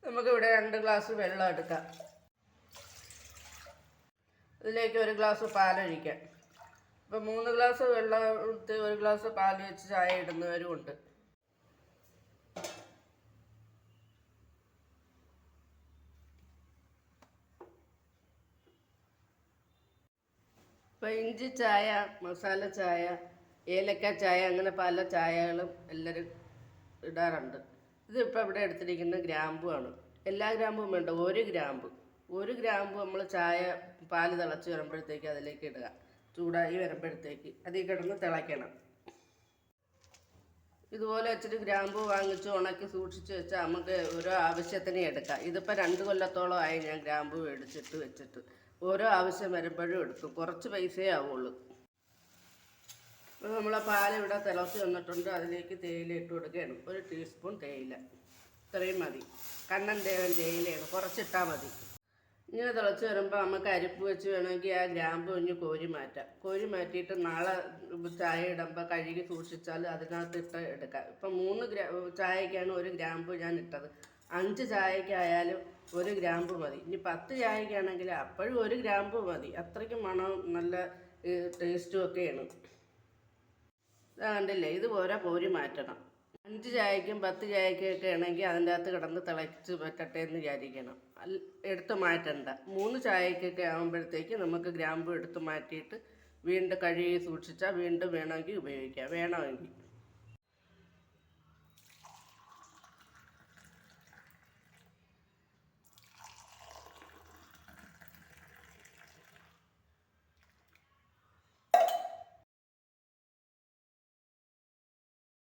നമുക്കിവിടെ 2 ഗ്ലാസ് വെള്ളം എടുക്കാം. ഇതിലേക്ക് 1 ഗ്ലാസ് പാലൊഴിക്കാം. ഇപ്പം 3 ഗ്ലാസ് വെള്ളം എടുത്ത് 1 ഗ്ലാസ് പാൽ വെച്ച് ചായ ഇടുന്നവരും ഉണ്ട്. ഇപ്പം ഇഞ്ചി ചായ, മസാല ചായ, ഏലക്ക ചായ, അങ്ങനെ പല ചായകളും എല്ലാവരും ഇടാറുണ്ട്. ഇതിപ്പോൾ ഇവിടെ എടുത്തിരിക്കുന്ന ഗ്രാമ്പുമാണ്. എല്ലാ ഗ്രാമ്പും വേണ്ട, 1 ഗ്രാമ്പ്. 1 ഗ്രാമ്പ് നമ്മൾ ചായ പാല് തിളച്ച് വരുമ്പോഴത്തേക്ക് അതിലേക്ക് ഇടുക. ചൂടായി വരുമ്പോഴത്തേക്ക് അതിൽ കിടന്ന് തിളയ്ക്കണം. ഇതുപോലെ ഇച്ചിരി ഗ്രാമ്പു വാങ്ങിച്ച് ഉണക്കി സൂക്ഷിച്ച് വെച്ചാൽ നമുക്ക് ഓരോ ആവശ്യത്തിന് എടുക്കാം. ഇതിപ്പോൾ 2 കൊല്ലത്തോളമായി ഞാൻ ഗ്രാമ്പു മേടിച്ചിട്ട് വെച്ചിട്ട് ഓരോ ആവശ്യം വരുമ്പോഴും എടുക്കും. കുറച്ച് പൈസയേ ആവുള്ളൂ. അപ്പോൾ നമ്മളെ പാലിവിടെ തിളച്ച് വന്നിട്ടുണ്ട്. അതിലേക്ക് തേയില ഇട്ട് കൊടുക്കുകയാണ്. 1 ടീസ്പൂൺ തേയില, ഇത്രയും മതി. കണ്ണൻ ദേവൻ തേയിലയാണ്, കുറച്ചിട്ടാൽ മതി. ഇങ്ങനെ തിളച്ച് വരുമ്പോൾ നമുക്ക് അരിപ്പ് വെച്ച് വേണമെങ്കിൽ ആ ഗ്രാമ്പ് കോരി മാറ്റാം. കോരി മാറ്റിയിട്ട് നാളെ ചായ ഇടുമ്പോൾ കഴുകി സൂക്ഷിച്ചാൽ അതിനകത്തിട്ട് എടുക്കാം. ഇപ്പം 3 ചായക്കാണ് 1 ഗ്രാമ്പ് ഞാൻ ഇട്ടത്. 5 ചായക്കായാലും 1 ഗ്രാമ്പ് മതി. ഇനി 10 ചായക്കാണെങ്കിൽ അപ്പോഴും 1 ഗ്രാമ്പ് മതി. അത്രയ്ക്ക് മണവും നല്ല ടേസ്റ്റും ഒക്കെയാണ്. ഇതാ കണ്ടില്ലേ, ഇതുപോലെ കോരി മാറ്റണം. 5 ചായക്കും 10 ചായക്കൊക്കെ ആണെങ്കിൽ അതിൻ്റെ അകത്ത് കിടന്ന് തിളച്ച് പറ്റട്ടെ എന്ന് വിചാരിക്കണം. എടുത്ത് മാറ്റണ്ട. 3 ചായക്കൊക്കെ ആകുമ്പോഴത്തേക്ക് നമുക്ക് ഗ്രാമ്പു എടുത്ത് മാറ്റിയിട്ട് വീണ്ടും കഴുകി സൂക്ഷിച്ചാൽ വീണ്ടും വേണമെങ്കിൽ ഉപയോഗിക്കാം. വേണമെങ്കിൽ